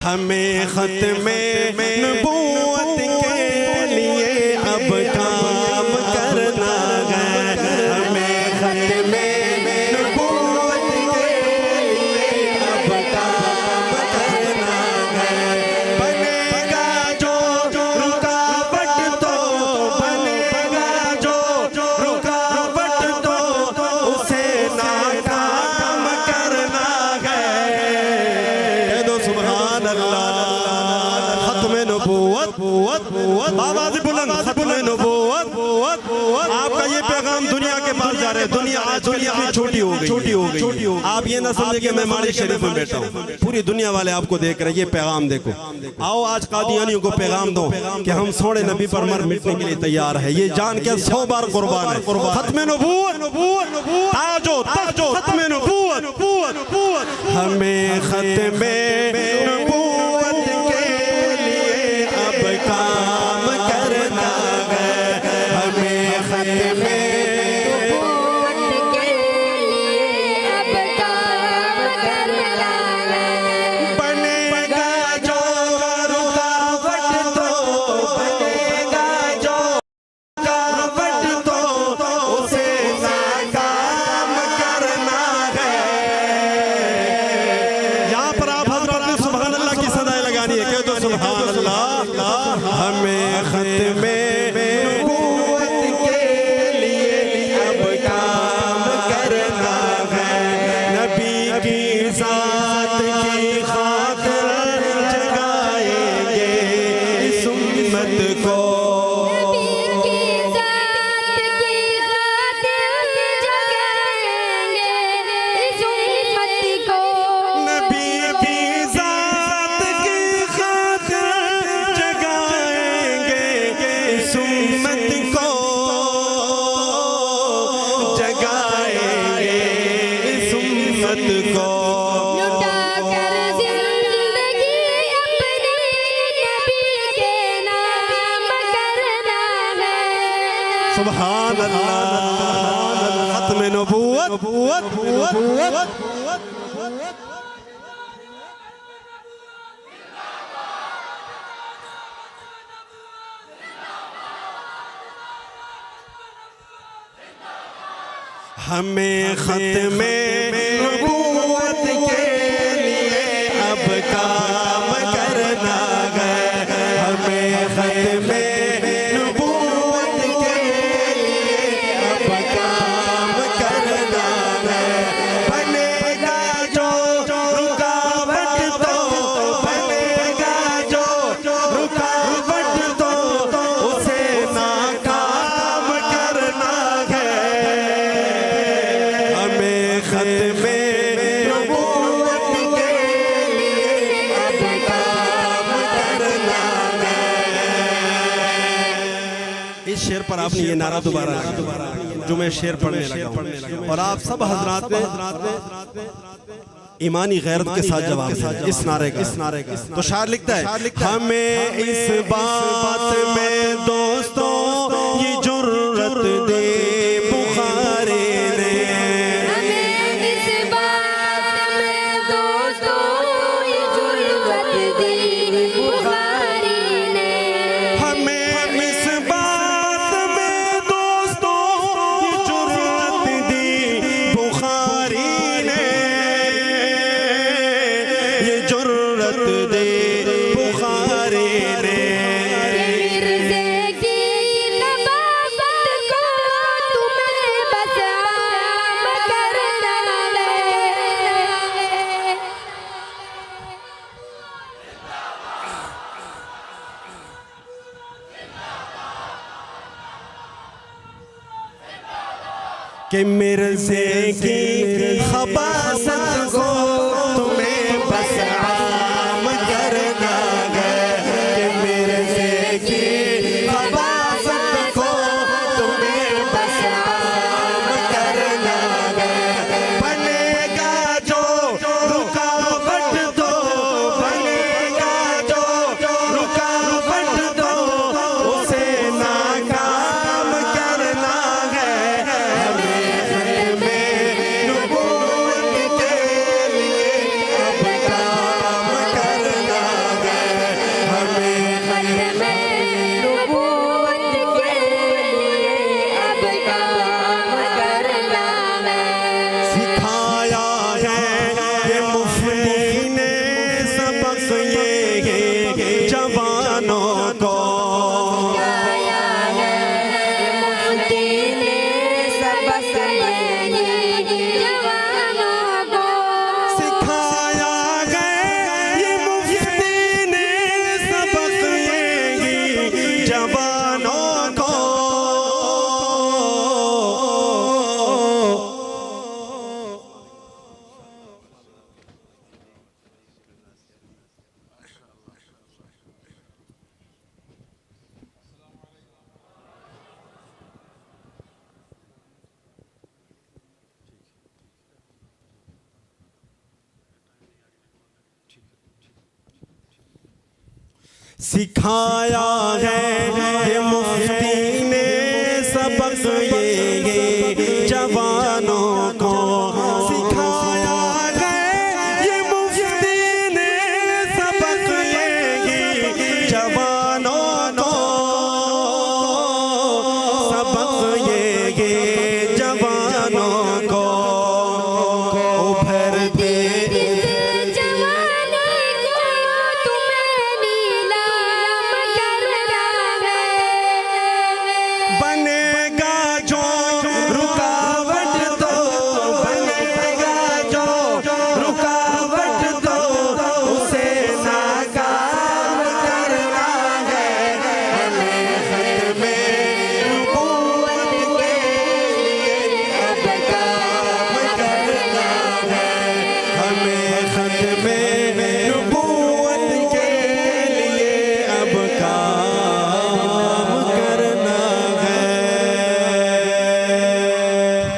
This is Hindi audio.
हमें ख़त्मे नबूवत के लिए अब काम करना है। हमें ख़त्मे नबूवत के लिए अब काम करना है। बनेगा जो रुकावट तो बनेगा जो रुकावट तो उसे नाकाम करना है। कह दो सुभान अल्लाह। खत्मे नबूवत बाबा से बुलंद खत्मे नबूवत आपका ये पैगाम दुनिया के पास जा रहा है। दुनिया आज कितनी छोटी हो गई। आप ये ना समझे कि मैं माड़ी शरीफ में बैठा हूँ, पूरी दुनिया वाले आपको देख रहे हैं। ये पैगाम देखो, आओ आज कादियानियों को पैगाम दो कि हम सोने नबी पर मर मिटने के लिए तैयार है। ये जान के 100 बार कुर्बान है। खत्मे नबूवत ताजो ताजो खत्मे नबूवत हमें खत्मे नबूवत के लिए अब काम करना है। हमें खत्मे नबूवत के लिए अब काम करना है। बनेगा जो रुकावट तो बनेगा जो रुकावट तो उसे नाकाम करना है। यहाँ पर आप हजरत ने सुभान अल्लाह की सदाएं लगानी है। कह दो सुभान अल्लाह। हमें खत्मे नबूवत के लिए अब काम करना है। नबी की ज़ात की खातिर जगाएंगे इस उम्मत को। नबी की ज़ात की खातिर जगाएंगे इस उम्मत को। नबी की ज़ात की खातिर जगाएंगे इस उम्मत को। जगाएंगे इस उम्मत को। लुटा कर जिंदगी अपने नबी के नाम करना है। सुभान अल्लाह। खत्मे नबूवत हमें खत्मे नबूवत के लिए अब काम करना है। हमें खत्मे नबूवत के लिए अब काम करना है। बनेगा जो रुकावट तो बनेगा जो रुकावट तो उसे नाकाम करना है। हमें खत्मे नबूवत के लिए अब काम करना है। इस शेर पर आपने ये नारा दोबारा जो मैं शेर पढ़ने लगा हूं और आप सब हजरात ने ईमानी गैरत के साथ जवाब दिया इस नारे का। तो शायर लिखता है हमें इस बात में दोस्तों ये जुर्रत दे बुखारी ने। हमें इस बात में दोस्तों ये जुर्रत दी बुखारी ने। हमें इस बात में दोस्तों ये जुर्रत दी बुखारी ने। ये जुर्रत दे बुखारी ने। मिर्ज़े की नबावत को तुम्हें बस आम करना है। कि मिर्ज़े की खबासत को तुम्हें बस आम करना है। कि मिर्ज़े की खबासत को तुम्हें बस आम करना है। बनेगा जो रुकावट तो बनेगा जो रुकावट तो उसे नाकाम करना है। हमें नबूवत के सबक ये जवानों को सिखाया है ये मुफ्ती ने सबक ये